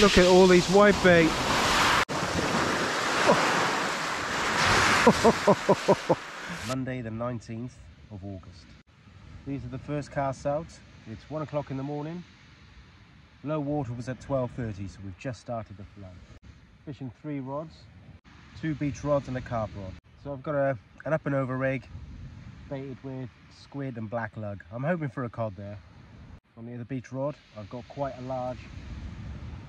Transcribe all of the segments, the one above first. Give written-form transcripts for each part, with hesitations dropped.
Look at all these white bait. Monday the 19th of August. These are the first casts out. It's 1 o'clock in the morning. Low water was at 12:30, so we've just started the flow. Fishing 3 rods, 2 beach rods and a carp rod. So I've got an up and over rig baited with squid and black lug. I'm hoping for a cod there. On the other beach rod, I've got quite a large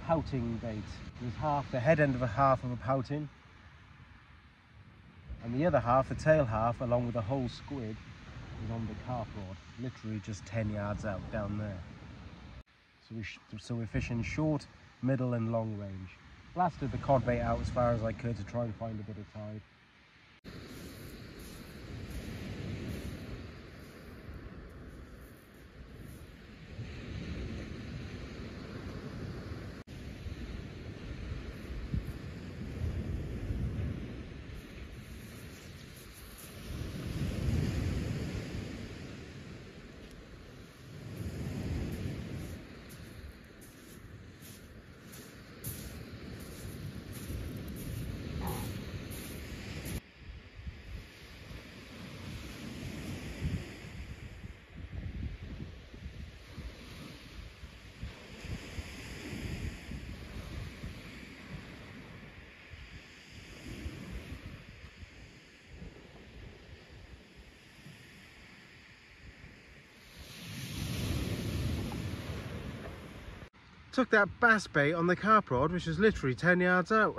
pouting bait. There's the head end of a half of a pouting, and the other half, the tail half, along with the whole squid, is on the carp rod, literally just 10 yards out down there. So we're fishing short, middle and long range. Blasted the cod bait out as far as I could to try and find a bit of tide. Took that bass bait on the carp rod, which is literally 10 yards out.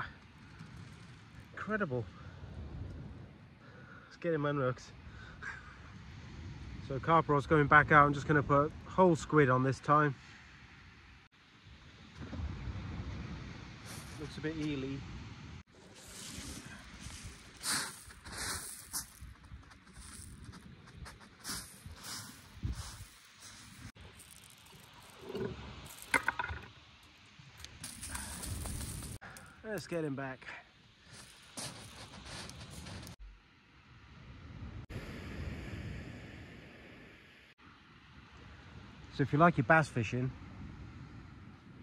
Incredible. Let's get him unhooked. So carp rod's going back out. I'm just going to put whole squid on this time. Looks a bit eely. Let's get him back. So if you like your bass fishing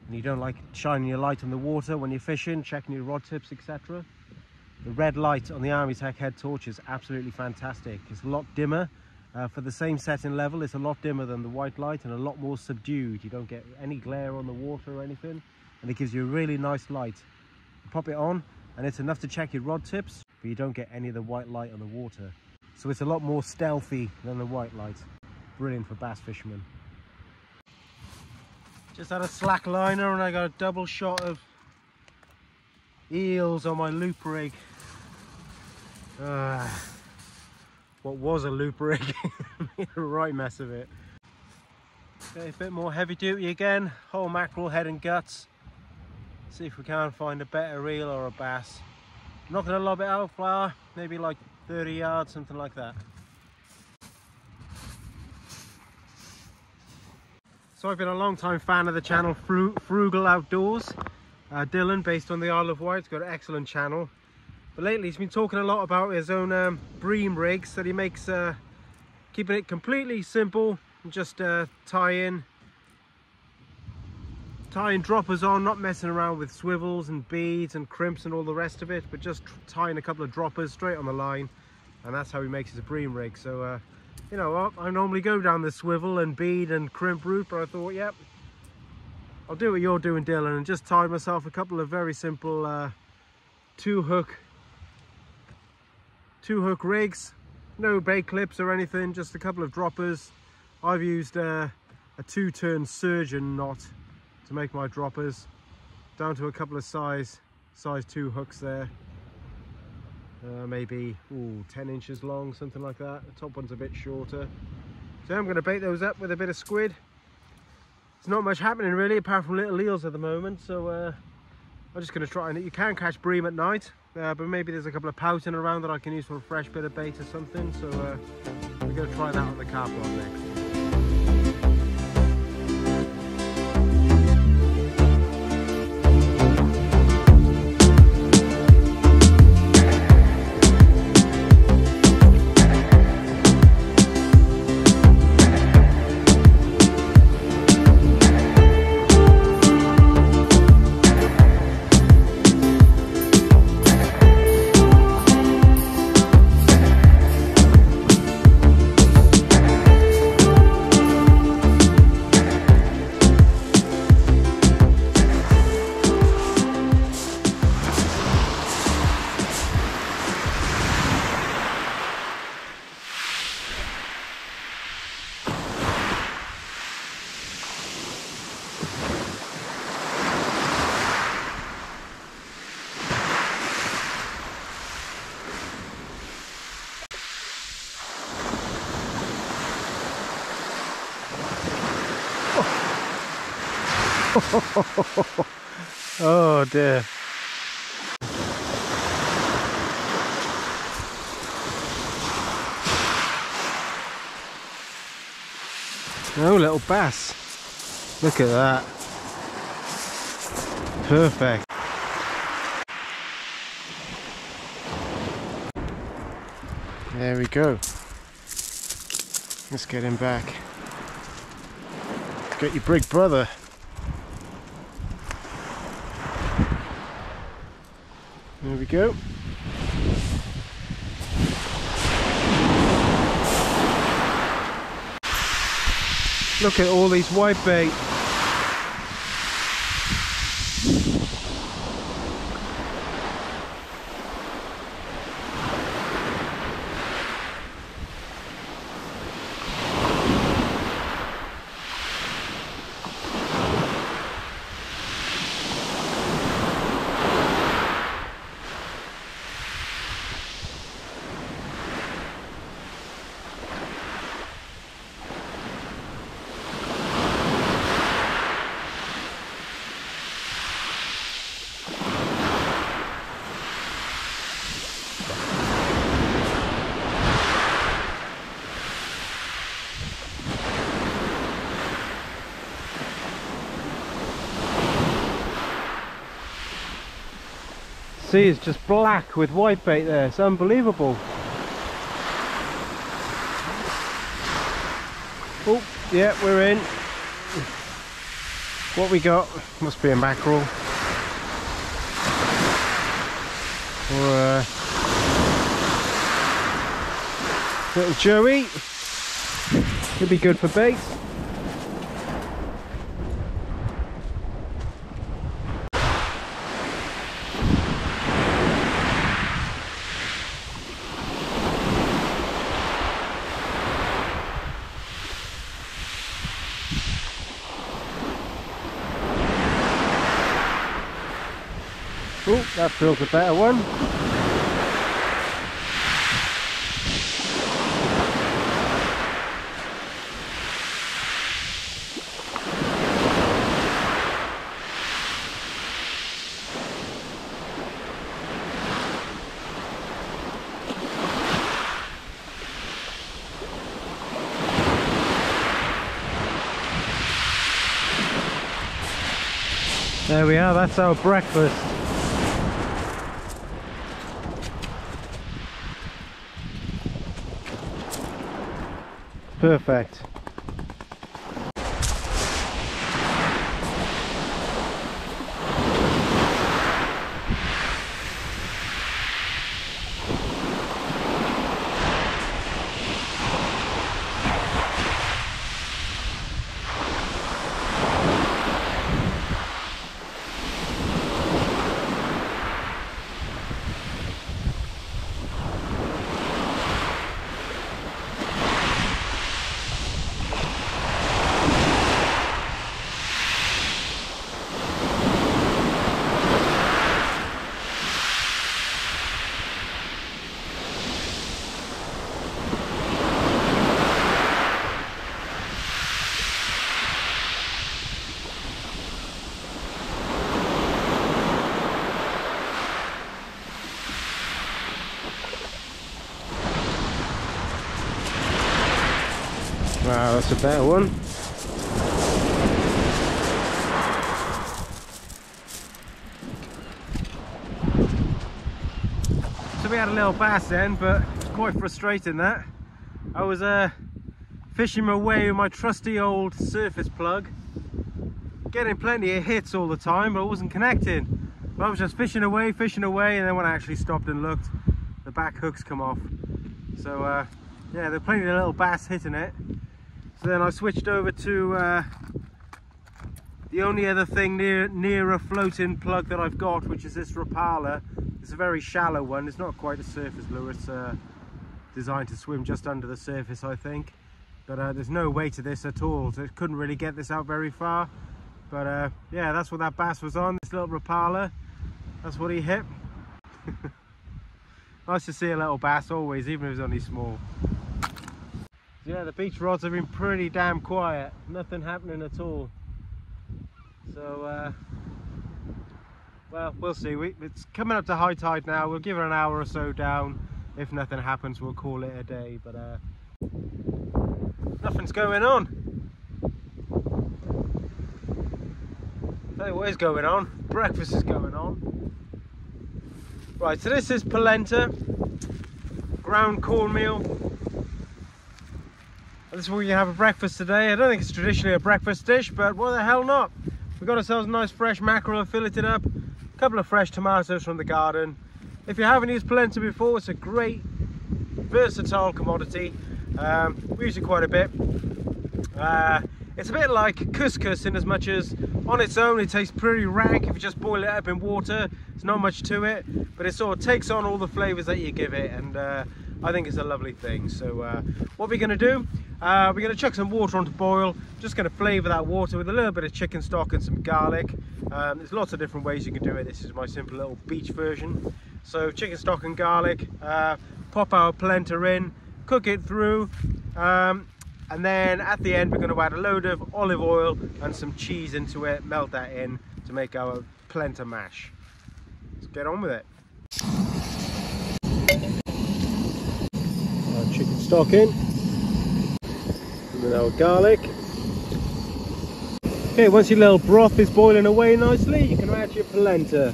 and you don't like shining your light on the water when you're fishing, checking your rod tips, etc., the red light on the Army Tech head torch is absolutely fantastic. It's a lot dimmer. For the same setting level, it's a lot dimmer than the white light and a lot more subdued. You don't get any glare on the water or anything, and it gives you a really nice light. Pop it on and it's enough to check your rod tips, but you don't get any of the white light on the water. So it's a lot more stealthy than the white light. Brilliant for bass fishermen. Just had a slack liner and I got a double shot of eels on my loop rig. What was a loop rig. Made a right mess of it. Okay, a bit more heavy duty again. Whole mackerel, head and guts. See if we can find a better eel or a bass. I'm not going to lob it out flour, maybe like 30 yards, something like that. So I've been a long time fan of the channel Frugal Outdoors. Dylan, based on the Isle of Wight, got an excellent channel. But lately he's been talking a lot about his own bream rigs that he makes, keeping it completely simple, and just tying droppers on, not messing around with swivels and beads and crimps and all the rest of it, but just tying a couple of droppers straight on the line, and that's how he makes his bream rig. So you know what, I normally go down the swivel and bead and crimp route, but I thought, yep, I'll do what you're doing, Dylan, and just tie myself a couple of very simple two hook rigs. No bait clips or anything, just a couple of droppers. I've used a 2-turn surgeon knot to make my droppers, down to a couple of size 2 hooks there, maybe 10 inches long, something like that. The top one's a bit shorter. So I'm going to bait those up with a bit of squid. There's not much happening really apart from little eels at the moment, so I'm just going to try. And you can catch bream at night, but maybe there's a couple of pouting around that I can use for a fresh bit of bait or something. So we're going to try that on the carp rod next. Oh dear. Oh, little bass. Look at that. Perfect. There we go. Let's get him back. Get your big brother. There we go. Look at all these whitebait. Sea is just black with whitebait there. It's unbelievable. Oh, yeah, we're in. What we got? Must be a mackerel. Or a little joey. Could be good for bait. Oh, that feels a better one. There we are, that's our breakfast. Perfect. Wow, that's a better one. So we had a little bass then, but it was quite frustrating that. I was fishing my way with my trusty old surface plug, getting plenty of hits all the time, but I wasn't connecting. But I was just fishing away, and then when I actually stopped and looked, the back hooks come off. So yeah, there were plenty of little bass hitting it. So then I switched over to the only other thing near a floating plug that I've got, which is this Rapala. It's a very shallow one. It's not quite a surface lure. It's designed to swim just under the surface, I think. But there's no weight to this at all, so I couldn't really get this out very far. But yeah, that's what that bass was on, this little Rapala. That's what he hit. Nice to see a little bass always, even if it's only small. Yeah, the beach rods have been pretty damn quiet. Nothing happening at all. So well, we'll see. It's coming up to high tide now. We'll give it an hour or so down. If nothing happens, we'll call it a day, but nothing's going on. Tell you what is going on. Breakfast is going on. Right, so this is polenta, ground cornmeal. This is what we have for breakfast today. I don't think it's traditionally a breakfast dish, but what the hell not? We've got ourselves a nice fresh mackerel filleted up, a couple of fresh tomatoes from the garden. If you haven't used polenta before, it's a great, versatile commodity. We use it quite a bit. It's a bit like couscous in as much as on its own it tastes pretty rank if you just boil it up in water. There's not much to it, but it sort of takes on all the flavours that you give it, and I think it's a lovely thing. So what we're going to do, we're going to chuck some water on to boil. Just going to flavour that water with a little bit of chicken stock and some garlic. There's lots of different ways you can do it. This is my simple little beach version. So chicken stock and garlic, pop our polenta in, cook it through, and then at the end we're going to add a load of olive oil and some cheese into it, melt that in to make our polenta mash. Let's get on with it. Our chicken stock in, and then our garlic. Okay, once your little broth is boiling away nicely, you can add your polenta.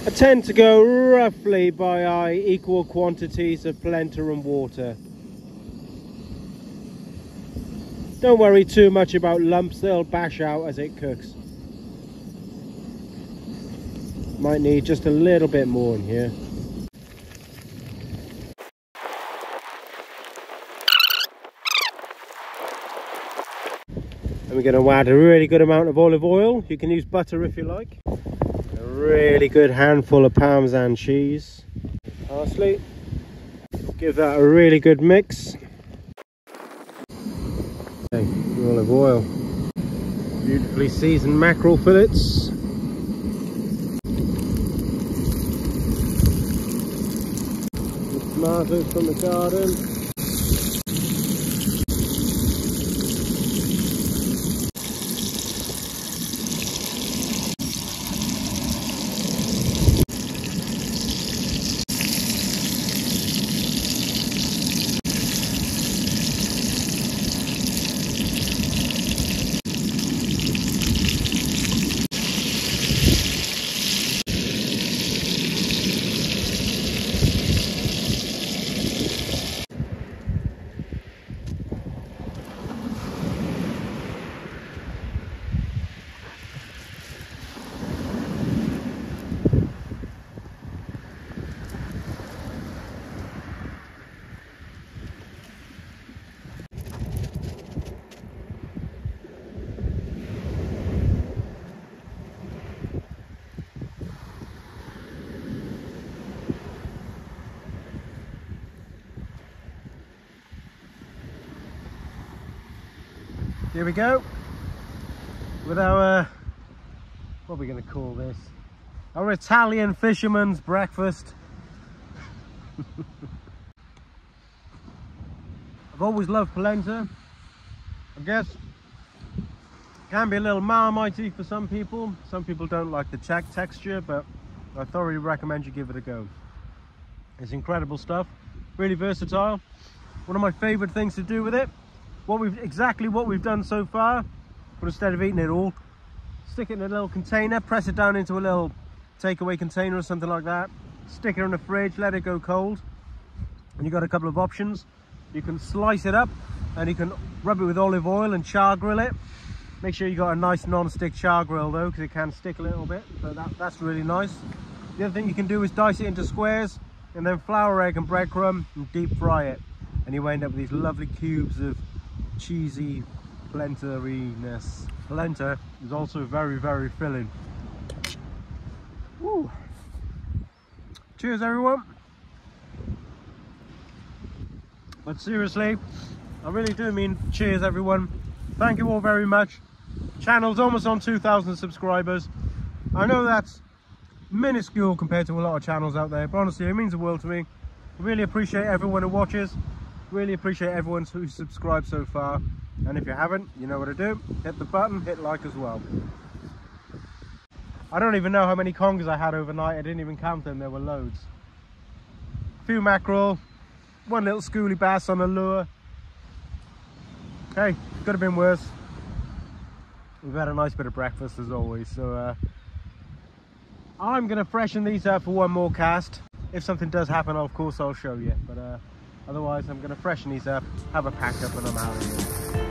I tend to go roughly by equal quantities of polenta and water. Don't worry too much about lumps, they'll bash out as it cooks. Might need just a little bit more in here. And we're going to add a really good amount of olive oil. You can use butter if you like. A really good handful of Parmesan cheese. Parsley. Give that a really good mix. Okay, olive oil. Beautifully seasoned mackerel fillets. Tomatoes from the garden. Here we go with our, what are we going to call this? Our Italian fisherman's breakfast. I've always loved polenta. I guess it can be a little marmitey for some people. Some people don't like the texture, but I thoroughly recommend you give it a go. It's incredible stuff, really versatile. One of my favorite things to do with it, exactly what we've done so far, but instead of eating it all, stick it in a little container, press it down into a little takeaway container or something like that, stick it in the fridge, let it go cold, and you've got a couple of options. You can slice it up and you can rub it with olive oil and char grill it. Make sure you got a nice non-stick char grill though, because it can stick a little bit, but that's really nice. The other thing you can do is dice it into squares and then flour, egg and breadcrumb and deep fry it, and you end up with these lovely cubes of cheesy polenta-iness. Polenta is also very, very filling. Woo. Cheers everyone. But seriously, I really do mean cheers everyone. Thank you all very much. Channel's almost on 2,000 subscribers. I know that's minuscule compared to a lot of channels out there, but honestly it means the world to me. I really appreciate everyone who watches, really appreciate everyone who's subscribed so far, and if you haven't, you know what to do. Hit the button, hit like as well. I don't even know how many congers I had overnight. I didn't even count them, there were loads. A few mackerel, one little schoolie bass on a lure. Hey, could have been worse. We've had a nice bit of breakfast as always, so I'm gonna freshen these up for one more cast. If something does happen, of course I'll show you, but otherwise I'm gonna freshen these up, have a pack up, and I'm out of here.